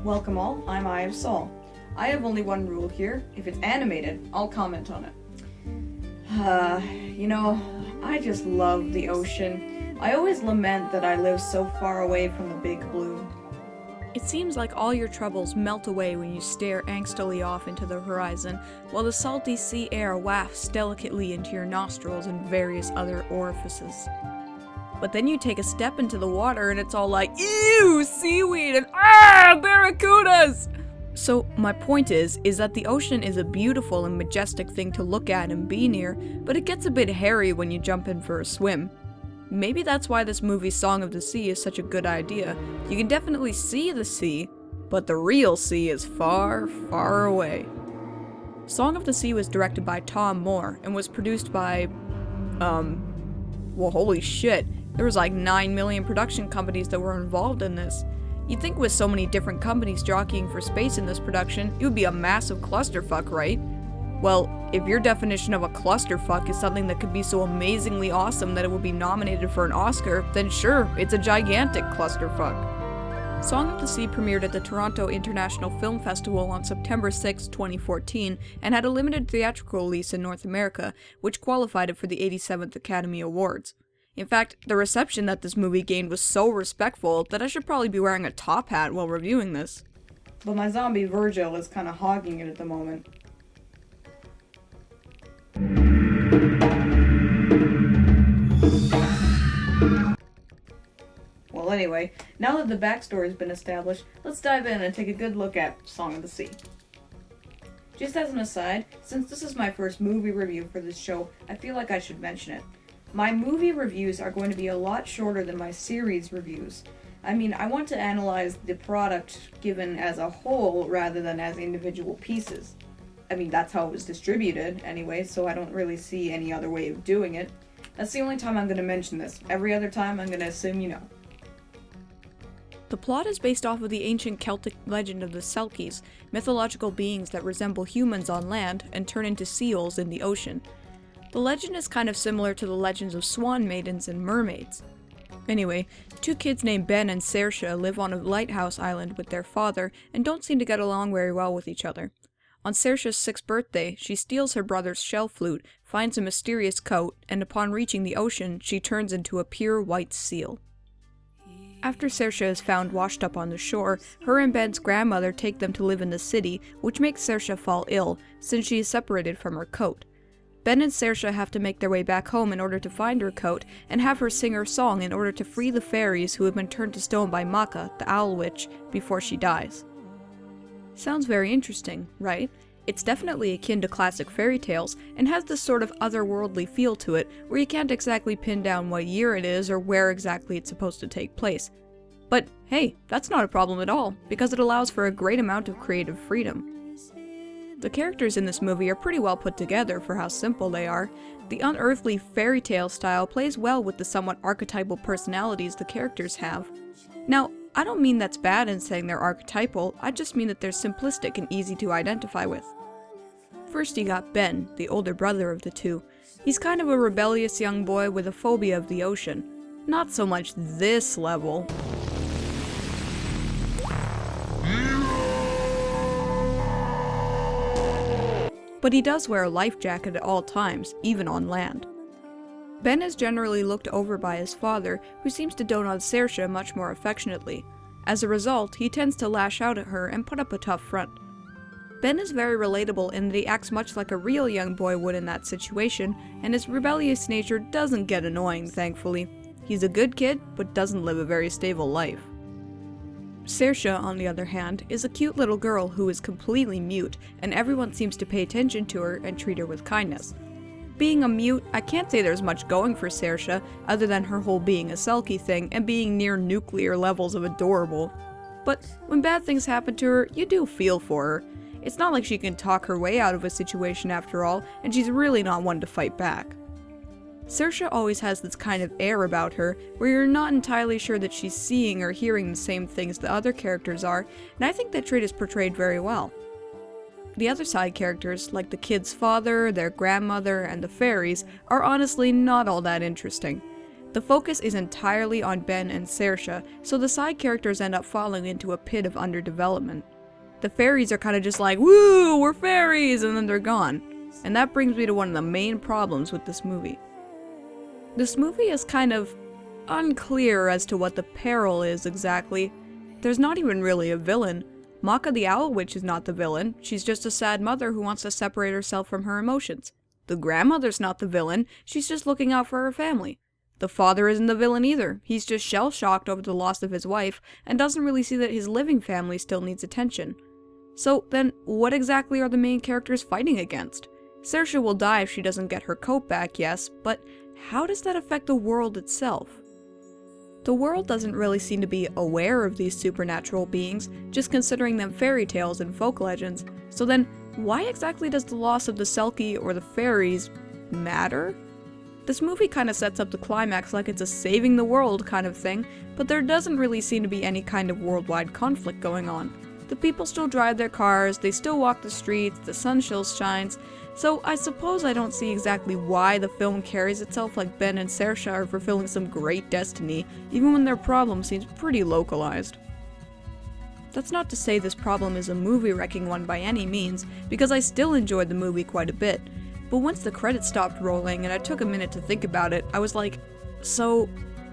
Welcome all, I'm EyeofSol. I have only one rule here. If it's animated, I'll comment on it. I just love the ocean. I always lament that I live so far away from the big blue. It seems like all your troubles melt away when you stare angstily off into the horizon, while the salty sea air wafts delicately into your nostrils and various other orifices. But then you take a step into the water and it's all like, ew, seaweed and barracudas! So my point is that the ocean is a beautiful and majestic thing to look at and be near, but it gets a bit hairy when you jump in for a swim. Maybe that's why this movie Song of the Sea is such a good idea. You can definitely see the sea, but the real sea is far, far away. Song of the Sea was directed by Tom Moore and was produced by, well, holy shit. There was like 9 million production companies that were involved in this. You'd think with so many different companies jockeying for space in this production, it would be a massive clusterfuck, right? Well, if your definition of a clusterfuck is something that could be so amazingly awesome that it would be nominated for an Oscar, then sure, it's a gigantic clusterfuck. Song of the Sea premiered at the Toronto International Film Festival on September 6, 2014, and had a limited theatrical release in North America, which qualified it for the 87th Academy Awards. In fact, the reception that this movie gained was so respectful that I should probably be wearing a top hat while reviewing this. But my zombie Virgil is kinda hogging it at the moment. Well, anyway, now that the backstory has been established, let's dive in and take a good look at Song of the Sea. Just as an aside, since this is my first movie review for this show, I feel like I should mention it. My movie reviews are going to be a lot shorter than my series reviews. I want to analyze the product given as a whole rather than as individual pieces. That's how it was distributed anyway, so I don't really see any other way of doing it. That's the only time I'm going to mention this. Every other time, I'm going to assume you know. The plot is based off of the ancient Celtic legend of the Selkies, mythological beings that resemble humans on land and turn into seals in the ocean. The legend is kind of similar to the legends of swan maidens and mermaids. Anyway, two kids named Ben and Saoirse live on a lighthouse island with their father and don't seem to get along very well with each other. On Saoirse's 6th birthday, she steals her brother's shell flute, finds a mysterious coat, and upon reaching the ocean, she turns into a pure white seal. After Saoirse is found washed up on the shore, her and Ben's grandmother take them to live in the city, which makes Saoirse fall ill, since she is separated from her coat. Ben and Saoirse have to make their way back home in order to find her coat, and have her sing her song in order to free the fairies who have been turned to stone by Maka, the owl witch, before she dies. Sounds very interesting, right? It's definitely akin to classic fairy tales, and has this sort of otherworldly feel to it, where you can't exactly pin down what year it is or where exactly it's supposed to take place. But hey, that's not a problem at all, because it allows for a great amount of creative freedom. The characters in this movie are pretty well put together for how simple they are. The unearthly fairy tale style plays well with the somewhat archetypal personalities the characters have. Now, I don't mean that's bad in saying they're archetypal, I just mean that they're simplistic and easy to identify with. First you got Ben, the older brother of the two. He's kind of a rebellious young boy with a phobia of the ocean. Not so much this level. But he does wear a life jacket at all times, even on land. Ben is generally looked over by his father, who seems to dote on Saoirse much more affectionately. As a result, he tends to lash out at her and put up a tough front. Ben is very relatable in that he acts much like a real young boy would in that situation, and his rebellious nature doesn't get annoying, thankfully. He's a good kid, but doesn't live a very stable life. Saoirse, on the other hand, is a cute little girl who is completely mute, and everyone seems to pay attention to her and treat her with kindness. Being a mute, I can't say there's much going for Saoirse, other than her whole being a Selkie thing and being near nuclear levels of adorable. But when bad things happen to her, you do feel for her. It's not like she can talk her way out of a situation after all, and she's really not one to fight back. Saoirse always has this kind of air about her, where you're not entirely sure that she's seeing or hearing the same things the other characters are, and I think that trait is portrayed very well. The other side characters, like the kid's father, their grandmother, and the fairies, are honestly not all that interesting. The focus is entirely on Ben and Saoirse, so the side characters end up falling into a pit of underdevelopment. The fairies are kind of just like, woo, we're fairies, and then they're gone. And that brings me to one of the main problems with this movie. This movie is kind of unclear as to what the peril is exactly. There's not even really a villain. Maka the Owl Witch is not the villain, she's just a sad mother who wants to separate herself from her emotions. The grandmother's not the villain, she's just looking out for her family. The father isn't the villain either, he's just shell-shocked over the loss of his wife and doesn't really see that his living family still needs attention. So then, what exactly are the main characters fighting against? Saoirse will die if she doesn't get her coat back, yes, but how does that affect the world itself? The world doesn't really seem to be aware of these supernatural beings, just considering them fairy tales and folk legends. So then, why exactly does the loss of the Selkie or the fairies matter? This movie kind of sets up the climax like it's a saving the world kind of thing, but there doesn't really seem to be any kind of worldwide conflict going on. The people still drive their cars, they still walk the streets, the sun still shines, so I suppose I don't see exactly why the film carries itself like Ben and Saoirse are fulfilling some great destiny, even when their problem seems pretty localized. That's not to say this problem is a movie-wrecking one by any means, because I still enjoyed the movie quite a bit. But once the credits stopped rolling and I took a minute to think about it, I was like, so,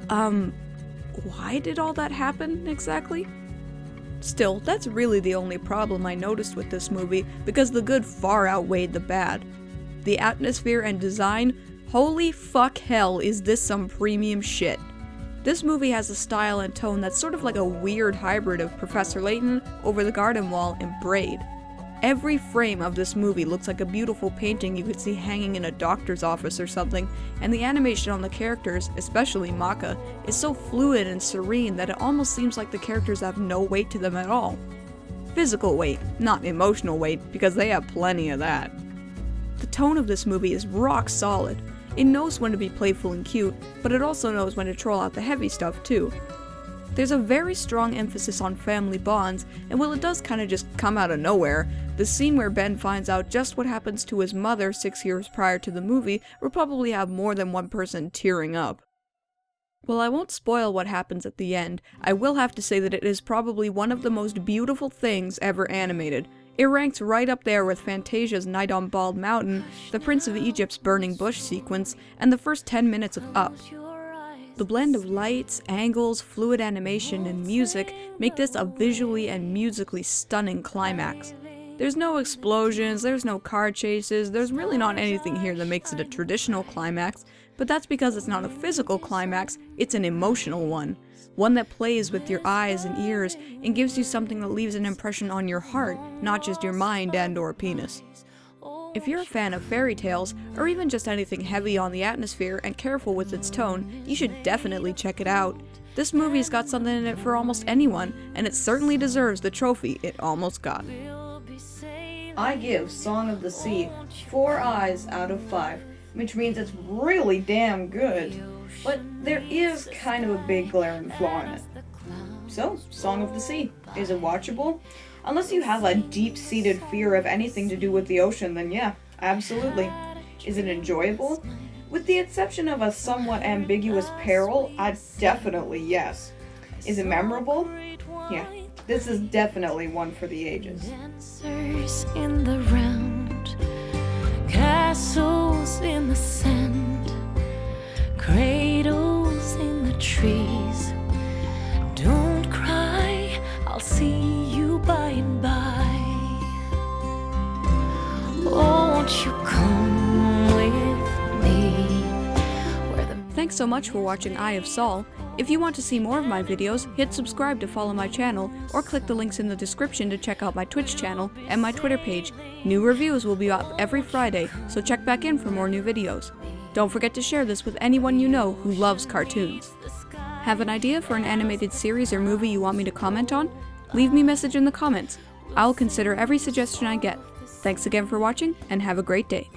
why did all that happen exactly? Still, that's really the only problem I noticed with this movie, because the good far outweighed the bad. The atmosphere and design, holy fuck hell is this some premium shit. This movie has a style and tone that's sort of like a weird hybrid of Professor Layton, Over the Garden Wall, and Braid. Every frame of this movie looks like a beautiful painting you could see hanging in a doctor's office or something, and the animation on the characters, especially Maka, is so fluid and serene that it almost seems like the characters have no weight to them at all. Physical weight, not emotional weight, because they have plenty of that. The tone of this movie is rock solid. It knows when to be playful and cute, but it also knows when to troll out the heavy stuff too. There's a very strong emphasis on family bonds, and while it does kind of just come out of nowhere, the scene where Ben finds out just what happens to his mother 6 years prior to the movie will probably have more than one person tearing up. While I won't spoil what happens at the end, I will have to say that it is probably one of the most beautiful things ever animated. It ranks right up there with Fantasia's Night on Bald Mountain, the Prince of Egypt's Burning Bush sequence, and the first 10 minutes of Up. The blend of lights, angles, fluid animation, and music make this a visually and musically stunning climax. There's no explosions, there's no car chases, there's really not anything here that makes it a traditional climax, but that's because it's not a physical climax, it's an emotional one. One that plays with your eyes and ears and gives you something that leaves an impression on your heart, not just your mind and or penis. If you're a fan of fairy tales, or even just anything heavy on the atmosphere and careful with its tone, you should definitely check it out. This movie's got something in it for almost anyone, and it certainly deserves the trophy it almost got. I give Song of the Sea 4 eyes out of 5, which means it's really damn good. But there is kind of a big glaring flaw in it. So, Song of the Sea, is it watchable? Unless you have a deep-seated fear of anything to do with the ocean, then yeah, absolutely. Is it enjoyable? With the exception of a somewhat ambiguous peril, definitely yes. Is it memorable? Yeah, this is definitely one for the ages. Dancers in the round, castles in the sand, cradles in the trees. Don't cry, I'll see you by and by. Won't you come with me? Thanks so much for watching Eye of Sol. If you want to see more of my videos, hit subscribe to follow my channel, or click the links in the description to check out my Twitch channel and my Twitter page. New reviews will be up every Friday, so check back in for more new videos. Don't forget to share this with anyone you know who loves cartoons. Have an idea for an animated series or movie you want me to comment on? Leave me a message in the comments. I'll consider every suggestion I get. Thanks again for watching, and have a great day.